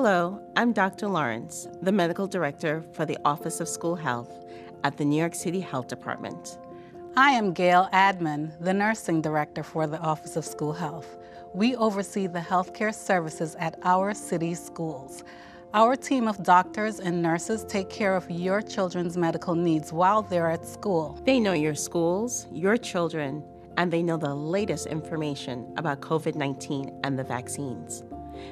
Hello, I'm Dr. Lawrence, the Medical Director for the Office of School Health at the New York City Health Department. I am Gail Adman, the Nursing Director for the Office of School Health. We oversee the healthcare services at our city schools. Our team of doctors and nurses take care of your children's medical needs while they're at school. They know your schools, your children, and they know the latest information about COVID-19 and the vaccines.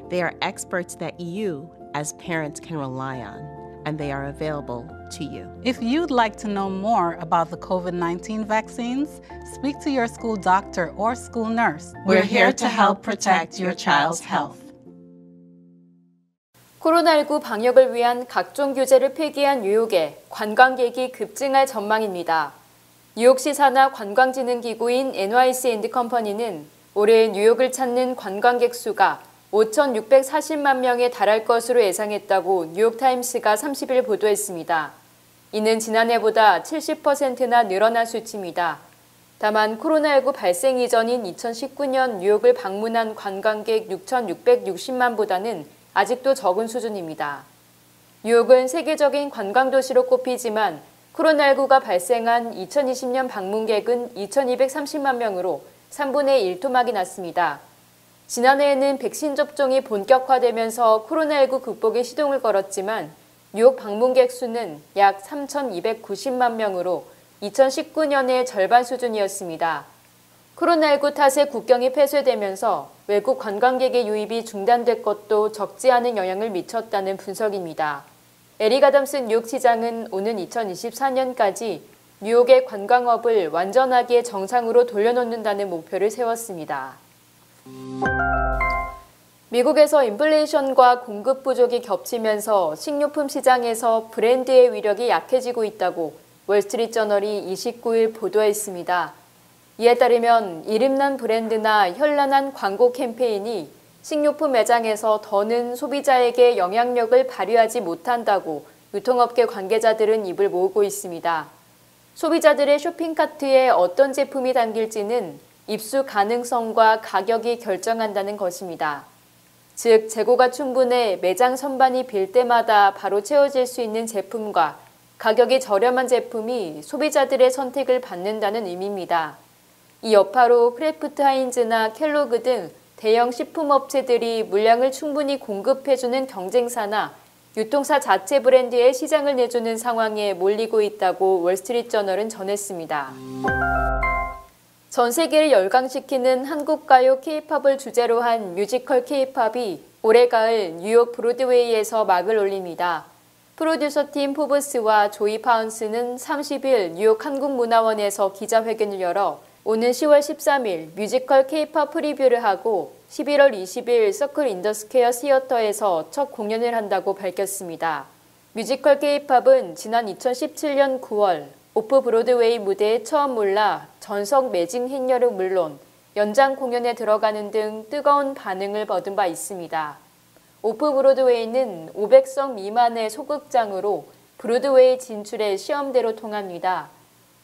They are experts that you, as parents, can rely on, and they are available to you. If you'd like to know more about the COVID-19 vaccines, speak to your school doctor or school nurse. We're here to help protect your child's health. 코로나19 방역을 위한 각종 규제를 폐기한 뉴욕에 관광객이 급증할 전망입니다. 뉴욕시 산하 관광진흥기구인 NYC&컴퍼니는 올해 뉴욕을 찾는 관광객 수가 5,640만 명에 달할 것으로 예상했다고 뉴욕타임스가 30일 보도했습니다. 이는 지난해보다 70%나 늘어난 수치입니다. 다만 코로나19 발생 이전인 2019년 뉴욕을 방문한 관광객 6,660만보다는 아직도 적은 수준입니다. 뉴욕은 세계적인 관광도시로 꼽히지만 코로나19가 발생한 2020년 방문객은 2,230만 명으로 3분의 1 토막이 났습니다. 지난해에는 백신 접종이 본격화되면서 코로나19 극복에 시동을 걸었지만 뉴욕 방문객 수는 약 3,290만 명으로 2019년의 절반 수준이었습니다. 코로나19 탓에 국경이 폐쇄되면서 외국 관광객의 유입이 중단될 것도 적지 않은 영향을 미쳤다는 분석입니다. 에릭 아담스 뉴욕시장은 오는 2024년까지 뉴욕의 관광업을 완전하게 정상으로 돌려놓는다는 목표를 세웠습니다. 미국에서 인플레이션과 공급 부족이 겹치면서 식료품 시장에서 브랜드의 위력이 약해지고 있다고 월스트리트저널이 29일 보도했습니다. 이에 따르면 이름난 브랜드나 현란한 광고 캠페인이 식료품 매장에서 더는 소비자에게 영향력을 발휘하지 못한다고 유통업계 관계자들은 입을 모으고 있습니다. 소비자들의 쇼핑카트에 어떤 제품이 담길지는 입수 가능성과 가격이 결정한다는 것입니다. 즉, 재고가 충분해 매장 선반이 빌 때마다 바로 채워질 수 있는 제품과 가격이 저렴한 제품이 소비자들의 선택을 받는다는 의미입니다. 이 여파로 크래프트 하인즈나 켈로그 등 대형 식품업체들이 물량을 충분히 공급해주는 경쟁사나 유통사 자체 브랜드의 시장을 내주는 상황에 몰리고 있다고 월스트리트저널은 전했습니다. 전 세계를 열광시키는 한국 가요 K-팝을 주제로 한 뮤지컬 K-팝이 올해 가을 뉴욕 브로드웨이에서 막을 올립니다. 프로듀서팀 포브스와 조이 파운스는 30일 뉴욕 한국문화원에서 기자회견을 열어 오는 10월 13일 뮤지컬 K-팝 프리뷰를 하고 11월 20일 서클 인더스퀘어 시어터에서 첫 공연을 한다고 밝혔습니다. 뮤지컬 K-팝은 지난 2017년 9월 오프 브로드웨이 무대에 처음 올라 전석 매진 행렬은 물론 연장 공연에 들어가는 등 뜨거운 반응을 얻은 바 있습니다. 오프 브로드웨이는 500석 미만의 소극장으로 브로드웨이 진출의 시험대로 통합니다.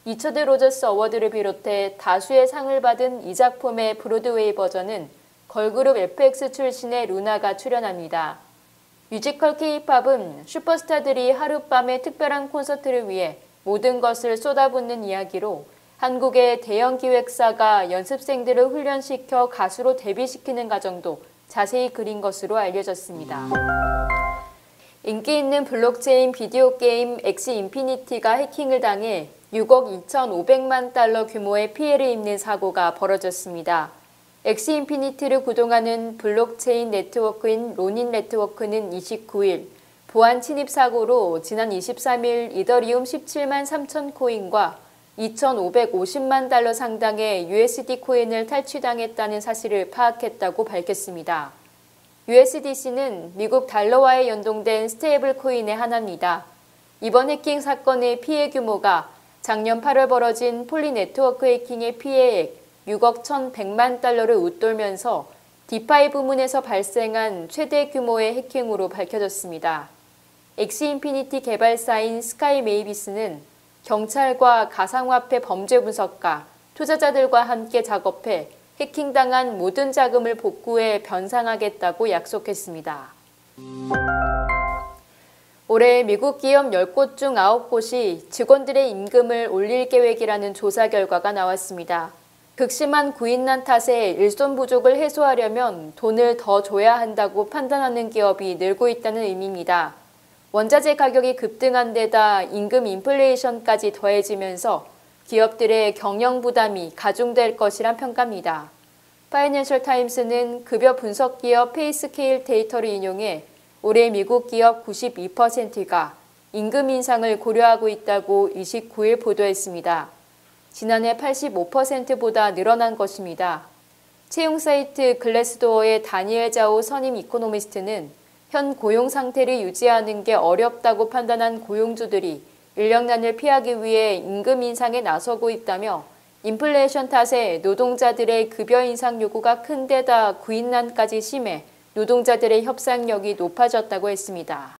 리처드 로저스 어워드를 비롯해 다수의 상을 받은 이 작품의 브로드웨이 버전은 걸그룹 FX 출신의 루나가 출연합니다. 뮤지컬 K-팝은 슈퍼스타들이 하룻밤의 특별한 콘서트를 위해 모든 것을 쏟아붓는 이야기로 한국의 대형 기획사가 연습생들을 훈련시켜 가수로 데뷔시키는 과정도 자세히 그린 것으로 알려졌습니다. 인기 있는 블록체인 비디오 게임 엑시 인피니티가 해킹을 당해 6억 2,500만 달러 규모의 피해를 입는 사고가 벌어졌습니다. 엑시 인피니티를 구동하는 블록체인 네트워크인 로닌 네트워크는 29일 보안 침입 사고로 지난 23일 이더리움 17만 3천 코인과 2,550만 달러 상당의 USD 코인을 탈취당했다는 사실을 파악했다고 밝혔습니다. USDC는 미국 달러와의 연동된 스테이블 코인의 하나입니다. 이번 해킹 사건의 피해 규모가 작년 8월 벌어진 폴리 네트워크 해킹의 피해액 6억 1,100만 달러를 웃돌면서 디파이 부문에서 발생한 최대 규모의 해킹으로 밝혀졌습니다. 엑시 인피니티 개발사인 스카이 메이비스는 경찰과 가상화폐 범죄 분석가, 투자자들과 함께 작업해 해킹당한 모든 자금을 복구해 변상하겠다고 약속했습니다. 올해 미국 기업 10곳 중 9곳이 직원들의 임금을 올릴 계획이라는 조사 결과가 나왔습니다. 극심한 구인난 탓에 일손 부족을 해소하려면 돈을 더 줘야 한다고 판단하는 기업이 늘고 있다는 의미입니다. 원자재 가격이 급등한 데다 임금 인플레이션까지 더해지면서 기업들의 경영 부담이 가중될 것이란 평가입니다. 파이낸셜 타임스는 급여 분석 기업 페이스케일 데이터를 인용해 올해 미국 기업 92%가 임금 인상을 고려하고 있다고 29일 보도했습니다. 지난해 85%보다 늘어난 것입니다. 채용 사이트 글래스도어의 다니엘 자오 선임 이코노미스트는 현 고용 상태를 유지하는 게 어렵다고 판단한 고용주들이 인력난을 피하기 위해 임금 인상에 나서고 있다며 인플레이션 탓에 노동자들의 급여 인상 요구가 큰 데다 구인난까지 심해 노동자들의 협상력이 높아졌다고 했습니다.